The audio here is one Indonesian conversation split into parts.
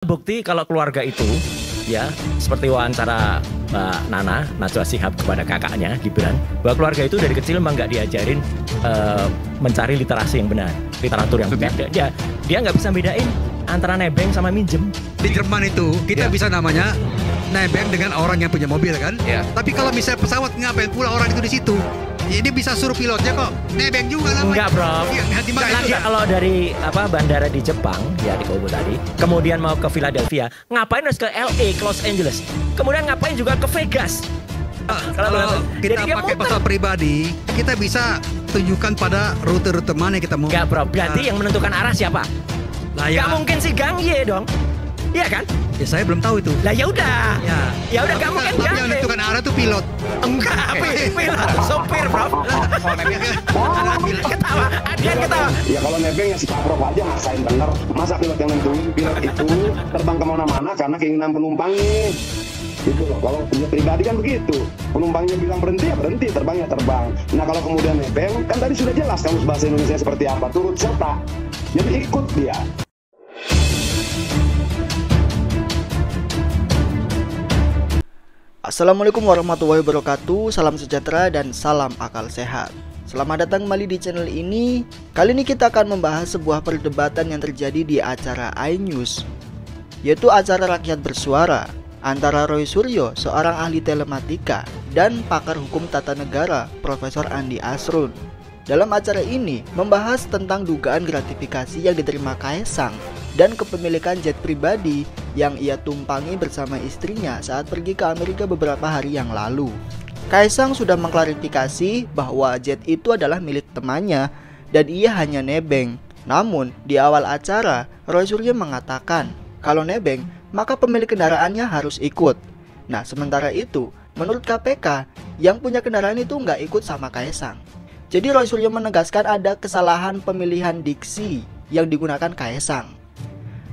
Bukti kalau keluarga itu ya seperti wawancara Mbak Nana Najwa Shihab kepada kakaknya Gibran, bahwa keluarga itu dari kecil memang nggak diajarin mencari literasi yang benar, literatur yang benar. Dia nggak bisa bedain antara nebeng sama minjem. Di Jerman itu kita bisa namanya nebeng dengan orang yang punya mobil kan. Tapi kalau misalnya pesawat ngapain pula orang itu di situ? Ini bisa suruh pilotnya kok nebeng juga namanya. Enggak bro. Iya, kalau dari bandara di Jepang ya di Kobe tadi, kemudian mau ke Philadelphia, ngapain harus ke LA, ke Los Angeles, kemudian ngapain juga ke Vegas? Kalau kita pakai pesawat pribadi, kita bisa tunjukkan pada rute-rute mana yang kita mau. Enggak bro, berarti yang menentukan arah siapa? Nggak mungkin si Gang Ye dong, iya kan? Ya saya belum tahu itu. Lah ya udah. Ya udah kamu kan yang menentukan arah tuh pilot. Enggak, pilot, sopir, bro. Ketawa, Adian ketawa. Ya kalau nebeng ya si Prof aja ngasain bener. Masa pilot yang nentuin? Pilot itu terbang kemana-mana karena keinginan penumpangnya. Gitu loh. Kalau punya pribadi kan begitu. Penumpangnya bilang berhenti ya berhenti, terbang ya terbang. Nah kalau kemudian nebeng, kan tadi sudah jelas kamus bahasa Indonesia seperti apa. Turut serta. Jadi ikut dia. Assalamualaikum warahmatullahi wabarakatuh. Salam sejahtera dan salam akal sehat. Selamat datang kembali di channel ini. Kali ini kita akan membahas sebuah perdebatan yang terjadi di acara iNews, yaitu acara rakyat bersuara antara Roy Suryo, seorang ahli telematika, dan pakar hukum tata negara Profesor Andi Asrun. Dalam acara ini membahas tentang dugaan gratifikasi yang diterima Kaesang dan kepemilikan jet pribadi yang ia tumpangi bersama istrinya saat pergi ke Amerika beberapa hari yang lalu. Kaesang sudah mengklarifikasi bahwa jet itu adalah milik temannya dan ia hanya nebeng. Namun di awal acara, Roy Suryo mengatakan kalau nebeng maka pemilik kendaraannya harus ikut. Nah sementara itu, menurut KPK yang punya kendaraan itu nggak ikut sama Kaesang. Jadi Roy Suryo menegaskan ada kesalahan pemilihan diksi yang digunakan Kaesang.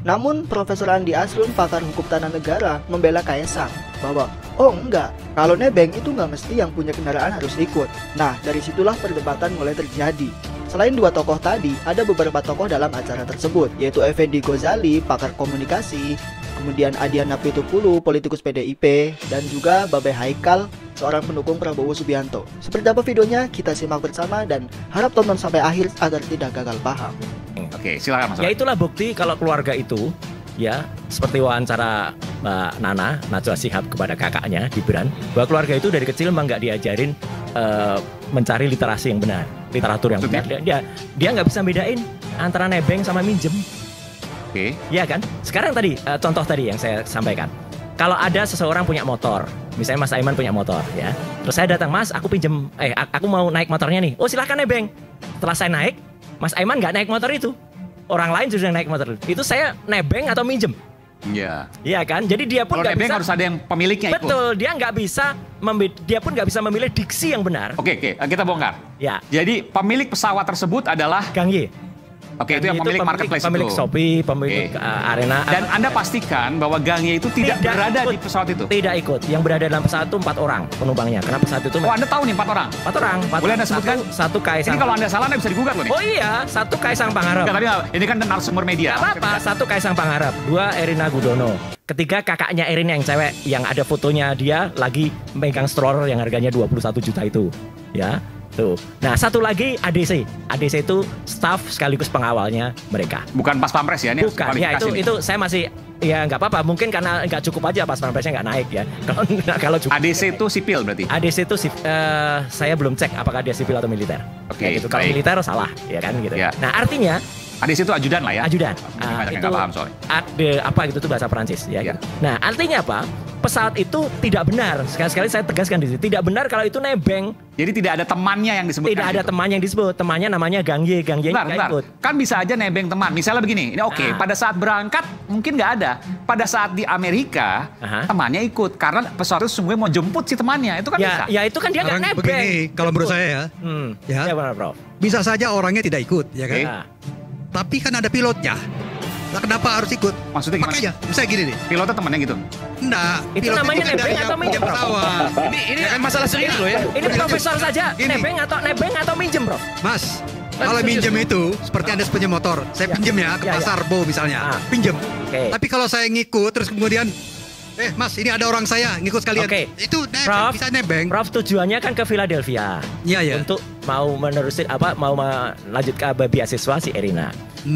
Namun Profesor Andi Asrun, pakar hukum tata negara, membela Kaesang bahwa enggak, kalau nebeng itu nggak mesti yang punya kendaraan harus ikut. Nah dari situlah perdebatan mulai terjadi. Selain dua tokoh tadi, ada beberapa tokoh dalam acara tersebut, yaitu Effendi Ghazali, pakar komunikasi, kemudian Adian Apitupulu, politikus PDIP, dan juga Babe Haikal, seorang pendukung Prabowo Subianto. Seperti apa videonya, kita simak bersama dan harap tonton sampai akhir agar tidak gagal paham. Oke, silakan Mas. Ya itulah bukti kalau keluarga itu ya seperti wawancara Mbak Nana Najwa Shihab kepada kakaknya Gibran, bahwa keluarga itu dari kecil memang nggak diajarin mencari literasi yang benar, literatur yang benar. Dia nggak bisa bedain antara nebeng sama minjem. Oke. Iya kan? Sekarang tadi contoh tadi yang saya sampaikan. Kalau ada seseorang punya motor, misalnya Mas Aiman punya motor ya. Terus saya datang, "Mas, aku pinjem aku mau naik motornya nih." "Oh, silakan nebeng." Setelah saya naik, Mas Aiman nggak naik motor itu. Orang lain sudah naik motor itu. Saya nebeng atau minjem? Iya. Iya kan? Jadi dia pun nggak bisa. Harus ada yang pemiliknya ikut. Betul, dia pun nggak bisa memilih diksi yang benar. Oke, kita bongkar. Ya. Jadi pemilik pesawat tersebut adalah Gang Ye. Oke, itu yang pemilik marketplace pemilik itu. Shopee, pemilik Arena. Dan Anda pastikan bahwa Gang Ye itu tidak berada di pesawat itu. Tidak ikut. Yang berada dalam pesawat itu 4 orang penumpangnya. Karena pesawat itu Anda tahu nih 4 orang? 4 orang. Boleh Anda sebutkan? Satu Kaesang. Ini kalau Anda salah Anda bisa digugat loh nih. Oh iya, satu Kaesang Pangarep. Ini kan narasumber media. Gak apa-apa, satu Kaesang Pangarep, 2 Erina Gudono. Ketiga kakaknya Erina yang cewek, yang ada fotonya dia lagi megang stroller yang harganya 21 juta itu. Ya. Tuh. Nah satu lagi ADC itu staff sekaligus pengawalnya mereka. Bukan pas pampres ya? Ini bukan, ya itu saya masih ya nggak apa-apa. Mungkin karena nggak cukup aja pas pampresnya nggak naik ya. Kalau cukup. ADC itu sipil berarti? ADC itu saya belum cek apakah dia sipil atau militer. Oke. Ya, gitu. Kalau militer salah, ya kan gitu. Ya. Nah artinya ADC itu ajudan lah ya? Ajudan. Itu paham soalnya. Apa gitu itu bahasa Perancis ya. Gitu. Nah artinya apa? Pesawat itu tidak benar. Sekali-sekali saya tegaskan di sini. Tidak benar kalau itu nebeng. Jadi tidak ada temannya yang disebutkan. Tidak ada temannya yang disebut. Temannya namanya Gang Ye. Gang Ye nggak ikut. Kan bisa aja nebeng teman. Misalnya begini. Ini oke. Pada saat berangkat mungkin nggak ada. Pada saat di Amerika temannya ikut. Karena pesawat itu sungguh mau jemput si temannya. Itu kan bisa. Ya itu kan dia nggak nebeng. Begini, kalau menurut saya ya benar, Prof. Bisa saja orangnya tidak ikut, ya kan? Tapi kan ada pilotnya. Nah, kenapa harus ikut? Maksudnya gimana? Makanya, misalnya gini nih. Pilotnya temannya gitu? Enggak. Itu namanya nebeng atau minjem, Bro? Ini kan masalah serius loh ya. Ini profesor saja. Nebeng atau minjem, Bro? Mas, Kalau minjem itu seperti Anda punya motor, saya pinjem ya ke pasar Bo misalnya, pinjem. Tapi kalau saya ngikut terus kemudian, Mas ini ada orang saya ngikut sekalian, itu bisa nebeng. Prof tujuannya kan ke Philadelphia. Iya. Untuk mau menerusin mau melanjut ke beasiswa si Erina.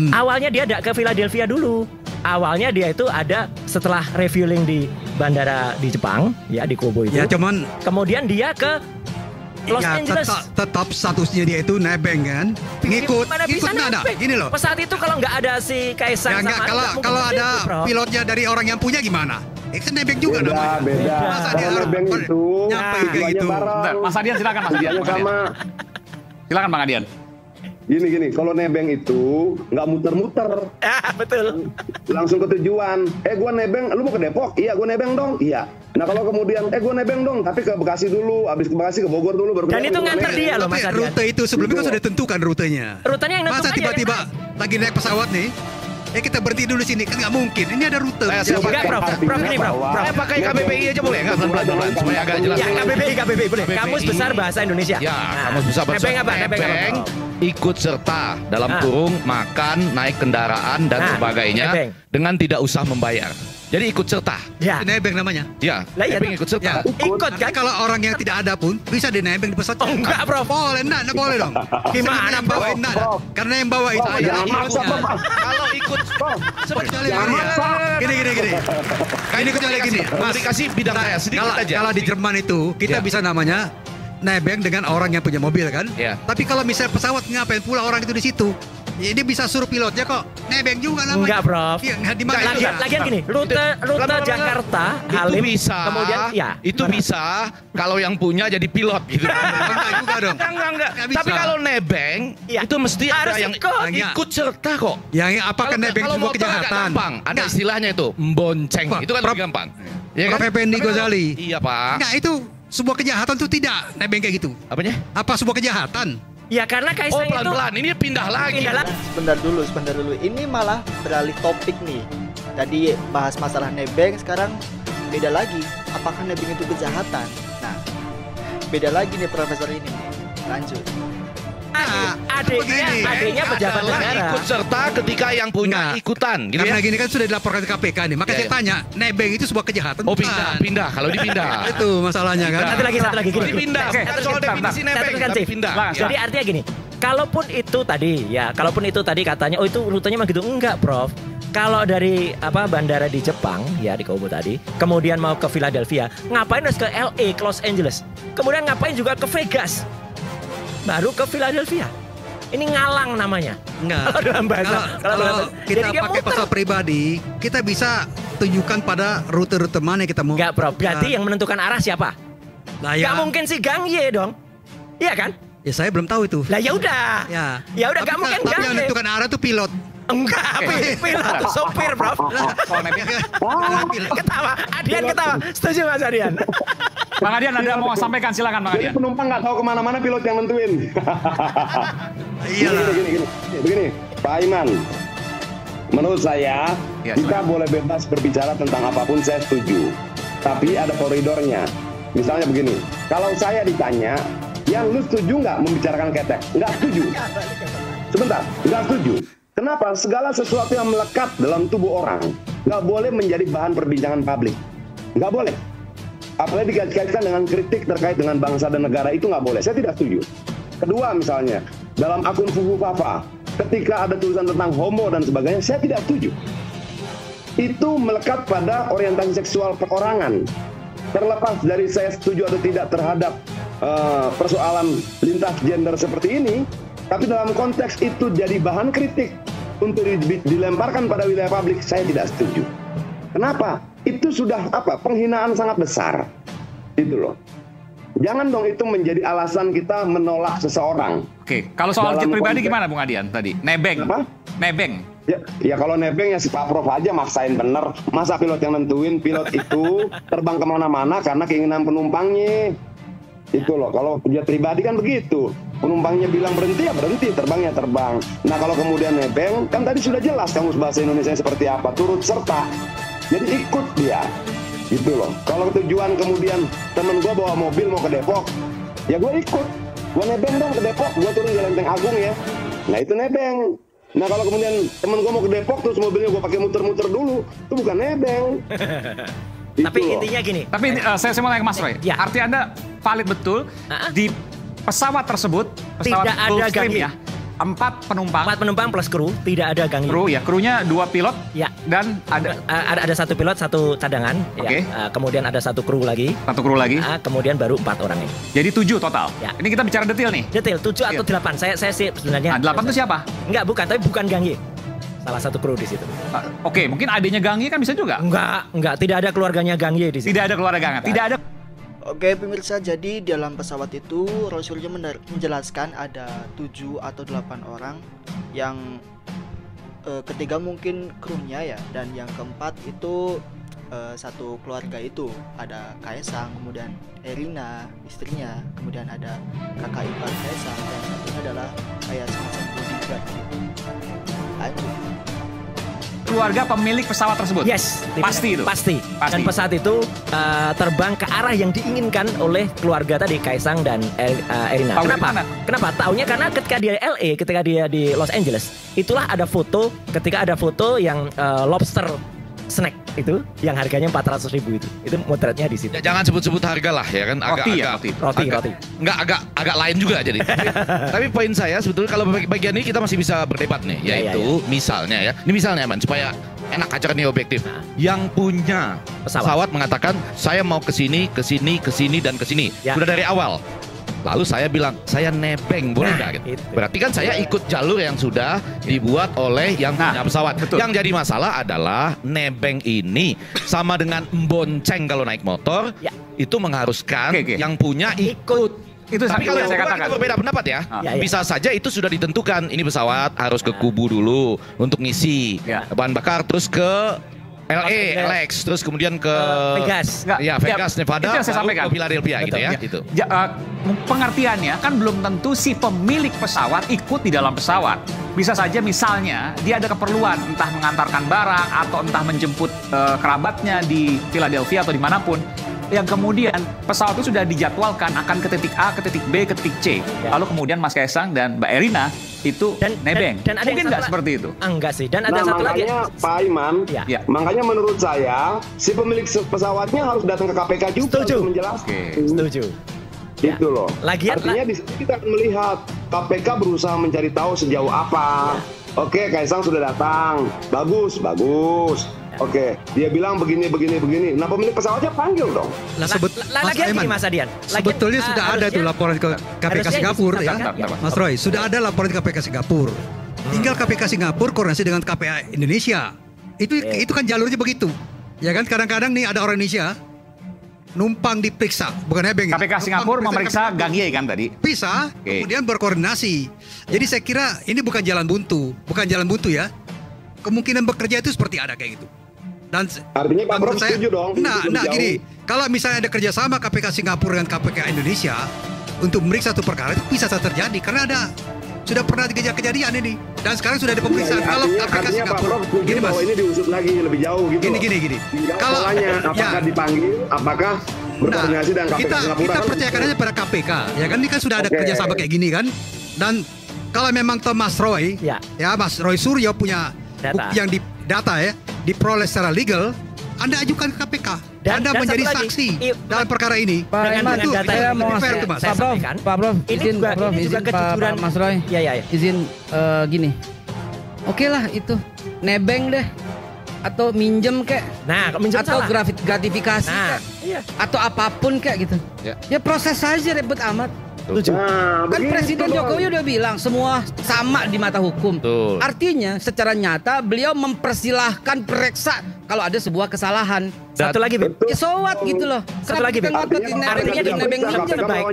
Awalnya dia tidak ke Philadelphia dulu. Awalnya dia itu ada setelah refueling di bandara di Jepang, ya di Kobe itu. Ya cuman. Kemudian dia ke Los Angeles. Tetap statusnya dia itu nebeng kan, ngikut nada. Gini loh. Pesawat itu kalau nggak ada si Kaisang sama kalau ada pilotnya dari orang yang punya gimana? Itu nebeng juga namanya. Beda. Masa dia nebeng itu nyampe kayak gitu. Mas Adian silakan Mas Adian. Silakan Bang Adian. Gini, kalau nebeng itu nggak muter-muter. Betul. Langsung ke tujuan. Gua nebeng, lu mau ke Depok? Iya, gua nebeng dong. Iya. Nah kalau kemudian, gua nebeng dong, tapi ke Bekasi dulu, abis ke Bekasi ke Bogor dulu, baru. Dan itu nganter dia loh Mas Adian. Rute itu sebelumnya kan sudah ditentukan rutenya. Rutenya yang masa tiba-tiba lagi naik pesawat nih, kita berhenti dulu sini, kan nggak mungkin. Ini ada rute. Enggak, Prof ini Prof. Saya pakai KBBI aja boleh nggak? Pelan-pelan supaya agak jelas. Ya KBBI boleh. Kamus Besar Bahasa Indonesia. Ya, Kamus Besar Bahasa Indonesia. Nebeng ikut serta dalam kurung makan, naik kendaraan dan sebagainya dengan tidak usah membayar. Jadi ikut serta. Ya. Nebeng namanya. Ya. Nebeng ikut serta. Ikut kan? Kalau orang yang tidak ada pun bisa dinebeng di pesawat. Oh enggak, Prof. Boleh, enggak boleh dong. Gimana bawain enggak? Karena yang bawa itu Kalau ikut kecuali gini. Ini kecuali gini. Mas dikasih bidang saya sedikit aja. Kalau di Jerman itu kita bisa namanya nebeng dengan orang yang punya mobil kan. Tapi kalau misalnya pesawat ngapain pula orang itu di situ? Ya, dia bisa suruh pilotnya kok nebeng juga namanya. Enggak, Prof. Iya, lagian gini, rute Jakarta, Halim, itu bisa, kemudian itu bisa kalau yang punya jadi pilot gitu. Enggak juga dong. Enggak. Tapi kalau nebeng itu mesti ada yang ikut serta kok. Yang apakah nebeng sebuah kejahatan? Gampang, ada istilahnya itu, membonceng. Itu kan lebih gampang. Ya kan? Prof Effendi Ghazali. Iya, Pak. Enggak, itu sebuah kejahatan tuh tidak nebeng kayak gitu. Apanya? Apa sebuah kejahatan? Ya karena Kaisang itu pelan-pelan, ini pindah lagi. Sebentar dulu. Ini malah beralih topik nih. Tadi bahas masalah nebeng, sekarang beda lagi. Apakah nebeng itu kejahatan? Nah, beda lagi nih profesor ini. Lanjut. Adanya pejabat negara ikut serta ketika yang punya ikutan gitu. Karena gini kan sudah dilaporkan ke KPK nih. Makanya saya tanya, nebeng itu sebuah kejahatan? Pindah kalau dipindah. Itu masalahnya kan. Satu lagi gini. Dipindah. Soal definisi nebeng pindah. Jadi artinya gini, kalaupun itu tadi katanya itu rutenya mah gitu, enggak, Prof. Kalau dari bandara di Jepang ya di Kobe tadi, kemudian mau ke Philadelphia, ngapain harus ke LA, ke Los Angeles, kemudian ngapain juga ke Vegas, baru ke Philadelphia. Ini ngalang namanya. Enggak. Kalau dalam bahasa. Kalau kita pakai pesawat pribadi, kita bisa tunjukkan pada rute-rute mana yang kita mau. Enggak, Prof. Berarti yang menentukan arah siapa? Enggak mungkin si Gang Ye dong. Iya kan? Ya saya belum tahu itu. Lah ya udah. Ya udah enggak mungkin Gang Ye. Tapi yang menentukan arah itu pilot. Enggak, pilot itu sopir, Prof. Ketawa, Adian ketawa. Setuju Mas Adian? Bang Adian ada mau sampaikan, silakan Bang Adian. Jadi penumpang nggak tahu kemana-mana, pilot yang nentuin. Iyalah. Begini, Pak Iman. Menurut saya, kita boleh bebas berbicara tentang apapun, saya setuju. Tapi ada koridornya. Misalnya begini, kalau saya ditanya, yang lu setuju nggak membicarakan ketek? Nggak setuju. Sebentar, nggak setuju. Kenapa? Segala sesuatu yang melekat dalam tubuh orang nggak boleh menjadi bahan perbincangan publik. Nggak boleh. Apalagi dikaitkan dengan kritik terkait dengan bangsa dan negara, itu nggak boleh. Saya tidak setuju. Kedua, misalnya dalam akun Fufu Fafa, ketika ada tulisan tentang homo dan sebagainya, saya tidak setuju. Itu melekat pada orientasi seksual perorangan. Terlepas dari saya setuju atau tidak terhadap persoalan lintas gender seperti ini, tapi dalam konteks itu jadi bahan kritik untuk dilemparkan pada wilayah publik, saya tidak setuju. Kenapa? Itu sudah penghinaan sangat besar. Itu loh. Jangan dong itu menjadi alasan kita menolak seseorang. Oke, kalau soal jet pribadi gimana Bung Adian tadi? Nebeng. Apa? Nebeng. Ya kalau nebeng ya si Pak Prof aja maksain bener. Masa pilot yang nentuin? Pilot itu terbang kemana-mana karena keinginan penumpangnya. Itu loh, kalau jet pribadi kan begitu. Penumpangnya bilang berhenti ya berhenti, terbangnya terbang. Nah kalau kemudian nebeng, kan tadi sudah jelas Kamus Bahasa Indonesia seperti apa, turut serta. Jadi ikut dia, gitu loh. Kalau tujuan kemudian temen gue bawa mobil mau ke Depok, ya gue ikut. Gue nebeng dong ke Depok, gue turun di Lenteng Agung ya. Nah itu nebeng. Nah kalau kemudian temen gue mau ke Depok terus mobilnya gue pakai muter-muter dulu, itu bukan nebeng. Tapi intinya gini. Tapi saya mau tanya ke Mas Roy. Ya. Arti Anda valid betul di pesawat tersebut, pesawat tidak ada gangnya. Ya, 4 penumpang. 4 penumpang plus kru, tidak ada gangnya. Kru ya, krunya 2 pilot. Ya. Dan ada 1 pilot, 1 cadangan. Oke. Ya. Kemudian ada 1 kru lagi. 1 kru lagi. Kemudian baru 4 orang ini. Jadi 7 total. Ya. Ini kita bicara detail nih. Detail 7 atau 8. Saya sih sebenarnya. 8 itu siapa? Enggak, bukan, tapi bukan gangye. Salah 1 kru di situ. Oke, mungkin adanya gangye kan bisa juga? Enggak, tidak ada keluarganya gangye di situ. Tidak ada keluarga gangye, tidak ada. Oke pemirsa, jadi dalam pesawat itu Rasulnya menjelaskan ada 7 atau 8 orang yang ketiga mungkin krunya ya, dan yang keempat itu 1 keluarga itu ada Kaisang, kemudian Erina istrinya, kemudian ada kakak ipar Kaisang, dan satunya adalah kayak semacam bodyguard gitu. Keluarga pemilik pesawat tersebut? Yes, pasti itu. Pasti. Dan pesawat itu terbang ke arah yang diinginkan oleh keluarga tadi, Kaisang dan Erina. Kenapa? Taunya karena ketika dia di LA, ketika dia di Los Angeles, itulah ada foto, ketika ada foto yang lobster snack itu yang harganya 400.000 itu motretnya di situ. Ya, jangan sebut-sebut harga lah ya kan, roti. Agak lain juga jadi. Tapi poin saya sebetulnya kalau bagian ini kita masih bisa berdebat nih, yaitu misalnya ya, ini misalnya Man, supaya enak acara ini objektif. Yang punya pesawat mengatakan saya mau ke sini dan ke sini. Sudah dari awal. Lalu saya bilang, saya nebeng, boleh nggak? Gitu. Berarti kan saya ikut jalur yang sudah dibuat oleh yang punya pesawat. Betul. Yang jadi masalah adalah nebeng ini sama dengan bonceng kalau naik motor, itu mengharuskan yang punya ikut. Itu tapi kalau saya katakan kita berbeda pendapat ya, bisa saja itu sudah ditentukan. Ini pesawat harus ke kubu dulu untuk ngisi bahan bakar, terus ke LX, terus kemudian ke Vegas. Vegas, Nevada, itu yang saya sampaikan. ke Philadelphia gitu ya. Gitu. Pengertiannya kan belum tentu si pemilik pesawat ikut di dalam pesawat. Bisa saja misalnya dia ada keperluan entah mengantarkan barang atau entah menjemput kerabatnya di Philadelphia atau dimanapun. Yang kemudian pesawat itu sudah dijadwalkan akan ke titik A, ke titik B, ke titik C. Lalu kemudian Mas Kaisang dan Mbak Erina itu nebeng. Dan mungkin nggak seperti itu? Enggak sih. Dan ada satu lagi. Makanya Pak Iman, makanya menurut saya si pemilik pesawatnya harus datang ke KPK juga untuk menjelaskan. Setuju. Itu loh. Artinya di sini kita akan melihat KPK berusaha mencari tahu sejauh apa. Oke, Kaisang sudah datang. Bagus. Oke, dia bilang begini. Nah, pemilik pesawatnya panggil dong. Lagi Mas Adian. Sebetulnya sudah ada tuh laporan ke KPK Singapura ya. Mas Roy, sudah ada laporan ke KPK Singapura. Tinggal KPK Singapura koordinasi dengan KPA Indonesia. Itu kan jalurnya begitu. Ya kan, kadang-kadang nih ada orang Indonesia numpang diperiksa, bukan nebeng. KPK Singapura memeriksa gangye kan tadi? Bisa, kemudian berkoordinasi. Jadi saya kira ini bukan jalan buntu ya. Kemungkinan bekerja itu seperti ada kayak gitu. Dan artinya Pak Prof setuju dong. Nah gini, kalau misalnya ada kerjasama KPK Singapura dengan KPK Indonesia untuk memeriksa satu perkara, itu bisa terjadi karena sudah pernah kejadian ini, dan sekarang sudah ada pemeriksaan. Kalau KPK Singapura, gini Mas, ini diusut lagi lebih jauh gitu. Gini. Kalau apakah dipanggil, apakah berkoordinasi dengan KPK Singapura? Kita percayakan aja pada KPK, ya kan? Ini kan sudah ada kerjasama kayak gini kan, dan kalau memang Mas Roy, Mas Roy Suryo punya bukti yang diperoleh secara legal, Anda ajukan ke KPK. Anda menjadi saksi dalam perkara ini. Pak Iman, saya mau Pak Prof, izin Pak Mas Roy. Izin gini. Oke lah itu nebeng deh. Atau minjem kek. Atau gratifikasi kek. Atau apapun kek gitu. Ya proses saja, ribet amat. Kan Presiden Jokowi udah bilang semua sama di mata hukum. Artinya secara nyata beliau mempersilahkan periksa kalau ada sebuah kesalahan. Satu lagi, ya so what gitu loh. Satu lagi,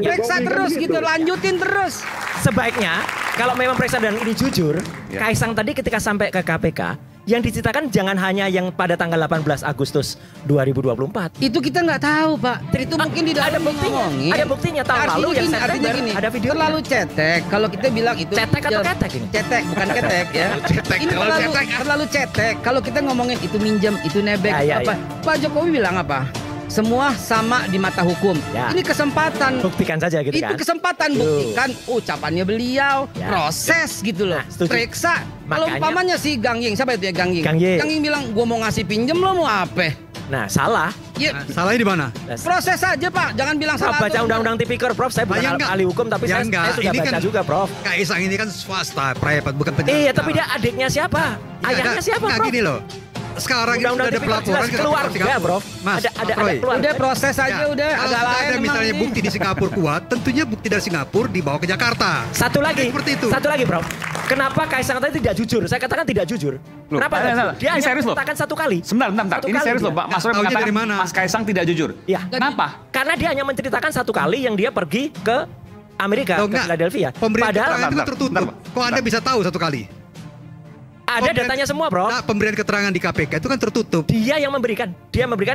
periksa terus gitu, lanjutin terus. Sebaiknya kalau memang periksa dan ini jujur, Kaisang tadi ketika sampai ke KPK, yang diceritakan jangan hanya yang pada tanggal 18 Agustus 2024. Itu kita nggak tahu, Pak. Itu mungkin di dalam ada buktinya tahun lalu yang artinya gini, ada video terlalu cetek. Kalau kita bilang itu cetek atau ketek ini? Cetek, bukan ketek ya. Ini terlalu cetek. Kalau kita ngomongin itu minjem, itu nebeng apa? Pak Jokowi bilang apa? semua sama di mata hukum. Ya. Ini kesempatan. Buktikan saja gitu kan. Itu kesempatan buktikan ucapannya beliau, Ya. proses gitu loh. Nah, setuju. Periksa. Kalau Makanya- umpamanya si Gang Ying, siapa itu ya Gang Ying? Gang Ying. Gang Ying bilang gua mau ngasih pinjem, lo mau apa? Nah, salah. Ya, Salahnya di mana? proses aja Pak, jangan bilang Prof, salah. baca undang-undang tipikor, Prof. Saya bukan Ya, enggak. ahli hukum, tapi Ya, saya enggak. sudah Ini baca kan- juga, Prof. Kaisang ini kan swasta, private, bukan penjara. Iya, tapi dia adiknya siapa? Ayahnya siapa, Enggak Prof? gini loh. Sekarang ini Undang-undang sudah ada tipikor pelaporan jelas ke keluarga, Singapura. Prof. Mas, Ada Roy. keluarga. Udah proses aja Ya, udah kalau agak sudah lain ada emang misalnya ini. bukti di Singapura kuat, tentunya bukti dari Singapura dibawa ke Jakarta. Satu lagi, Seperti itu. satu lagi, Prof. Kenapa Kaisang tadi tidak jujur? Saya katakan tidak jujur. Loh, Kenapa? nah, tidak nah, jujur? Dia ini hanya serius loh. mengatakan satu kali. Sebentar. Satu Ini kali serius dia. loh, Pak. Mas Roy Taunya mengatakan dari mana? Mas Kaisang tidak jujur. Ya. Kenapa? Karena dia hanya menceritakan satu kali yang dia pergi ke Amerika, Loh, ke enggak. Philadelphia. Pemberian Padahal keterangan itu Bentar, tertutup. bentar. Kok Anda bisa tahu satu kali? ada Pemberian- datanya semua, Bro. Nah, pemberian keterangan di KPK itu kan tertutup. Dia yang memberikan,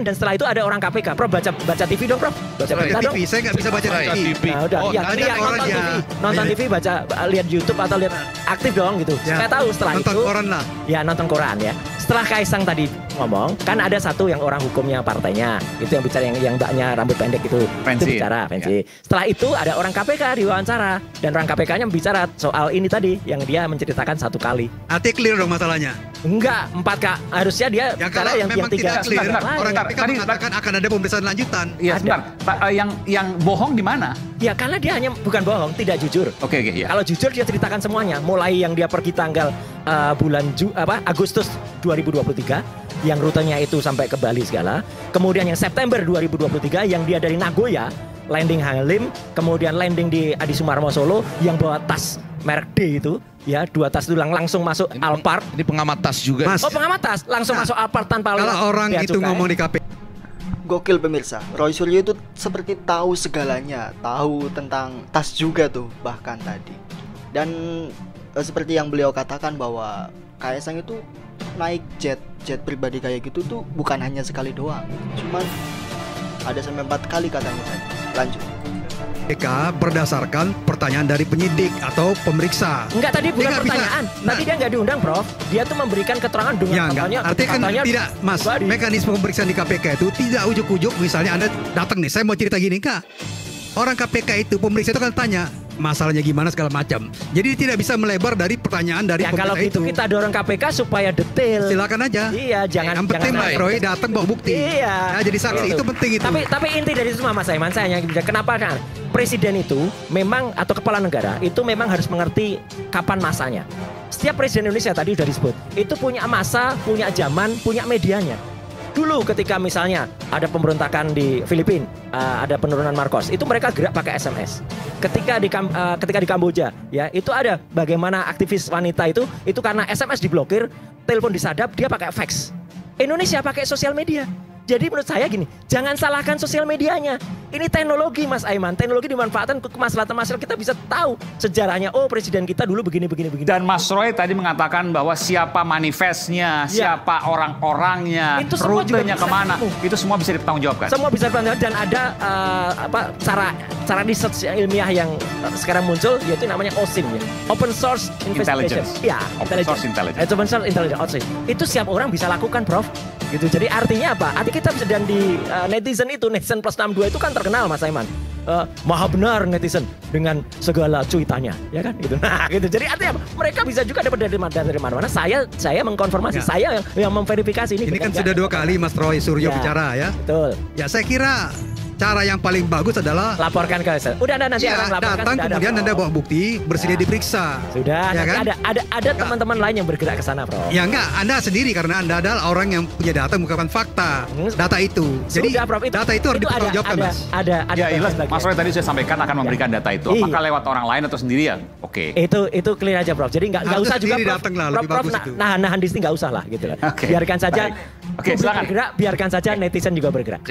dan setelah itu ada orang KPK. Prof, baca TV dong, Prof. Baca Baca berita dong. TV, saya nggak bisa baca Baca TV. TV. Nah, udah, Oh, ya, ada nanti ya, orang nonton ya. TV, nonton TV, baca, lihat YouTube atau lihat aktif dong gitu. Ya. Saya tahu setelah Nonton itu. koran lah. Ya, nonton koran ya. Setelah Kaisang tadi ngomong, kan ada satu yang orang hukumnya partainya, itu yang bicara yang mbaknya rambut pendek itu, Fancy. itu bicara, Fancy. Setelah itu ada orang KPK diwawancara dan orang KPK-nya bicara soal ini tadi yang dia menceritakan satu kali. Artinya clear dong masalahnya. Enggak, 4 Kak. Harusnya dia Ya bicara kalau yang memang tiga. tidak clear, Sebentar, orang sebentar. KPK Tadi- mengatakan akan ada pemeriksaan lanjutan. Iya, Ada. sebentar. Pak, yang bohong di mana? Ya karena dia hanya bukan bohong, tidak jujur. Oke, ya. Kalau jujur dia ceritakan semuanya, mulai yang dia pergi tanggal bulan Agustus 2023 yang rutenya itu sampai ke Bali segala. Kemudian yang September 2023 yang dia dari Nagoya landing Halim, kemudian landing di Adi Sumarmo Solo yang bawa tas merek D itu, ya 2 tas itu langsung masuk Alphard. Ini pengamat tas juga. Mas, Oh pengamat tas, langsung Nah, masuk Alphard tanpa kalau orang bea itu cukai. ngomong di KPK, Gokil pemirsa, Roy Suryo itu seperti tahu segalanya, tahu tentang tas juga tuh bahkan tadi. Dan seperti yang beliau katakan bahwa Kaisang itu naik jet pribadi kayak gitu tuh bukan hanya sekali doang, cuman ada sampai 4 kali katanya tadi. Lanjut. berdasarkan pertanyaan dari penyidik atau pemeriksa. Enggak, tadi bukan Dia nggak bisa. pertanyaan. Nah. Tadi dia nggak diundang, Prof. Dia tuh memberikan keterangan dengan Ya enggak, artinya kan tidak, Mas, pribadi. mekanisme pemeriksaan di KPK itu tidak ujuk-ujuk misalnya Anda datang nih, saya mau cerita gini, enggak. Orang KPK itu, pemeriksa itu kan tanya masalahnya gimana segala macam. Jadi tidak bisa melebar dari pertanyaan dari Ya kalau pemeriksa gitu itu. kita dorong KPK supaya detail. Silakan aja. Iya, jangan. Yang penting jangan Mas Roy datang bawa bukti. Iya. Ya, jadi saksi Gitu. itu penting itu. Tapi inti dari itu semua Mas Aiman, saya hanya bicara kenapa kan presiden itu memang atau kepala negara itu memang harus mengerti kapan masanya. Setiap presiden Indonesia tadi udah disebut itu punya masa, punya zaman, punya medianya. Dulu ketika misalnya ada pemberontakan di Filipina, ada penurunan Marcos, itu mereka gerak pakai SMS. Ketika di Kamboja, ya itu ada bagaimana aktivis wanita itu karena SMS diblokir, telepon disadap, dia pakai fax. Indonesia pakai sosial media. Jadi menurut saya gini, jangan salahkan sosial medianya. Ini teknologi Mas Aiman, teknologi dimanfaatkan untuk kemaslahatan masyarakat. Kita bisa tahu sejarahnya. Oh presiden kita dulu begini. Dan Mas Roy tadi mengatakan bahwa siapa manifestnya, Ya. siapa orang-orangnya, Itu semua juga rutenya bisa kemana, ketemu. itu semua bisa dipertanggungjawabkan. Semua bisa diperhatikan dan ada cara research ilmiah yang sekarang muncul yaitu namanya OSIM ya. Open Source Investigation. Intelligence. Ya, Open Source Intelligence. Open Source Intelligence OSIM. Itu setiap orang bisa lakukan, Prof. Gitu. Jadi artinya apa? Artinya kita bisa dan di netizen plus 62 itu kan terkenal Mas Aiman. Maha benar netizen dengan segala cuitannya, ya kan? Gitu. Nah, gitu. Jadi artinya apa? Mereka bisa juga dapat dari mana-mana. Saya mengkonfirmasi, Ya. saya yang memverifikasi ini. Ini kan benar sudah nggak? 2 kali Mas Roy Suryo Ya. bicara ya. Betul. Ya saya kira cara yang paling bagus adalah Laporkan ke saya. Udah ada nanti ya, akan laporkan. datang sudah ada, kemudian Prof. Anda bawa bukti, bersedia Ya. diperiksa. Sudah, Ya nanti kan? ada teman-teman lain yang bergerak ke sana, Prof. Ya enggak, Anda sendiri karena Anda adalah orang yang punya data mengungkapkan fakta. Data itu. Jadi Sudah, Prof. data itu harus dipertanggungjawabkan, Mas. Ada Ya, jelas. bagian. Mas Roy tadi sudah sampaikan akan memberikan data itu. Iya. Apakah lewat orang lain atau sendirian? Oke. Itu clear aja, Prof. Jadi nggak Harusnya usah juga sendiri Prof. datang lah, Prof, lebih Prof, bagus itu. nahan di sini nggak usah lah gitu lah. Oke. Biarkan saja Baik. Oke, publik silakan. bergerak, biarkan saja netizen juga bergerak.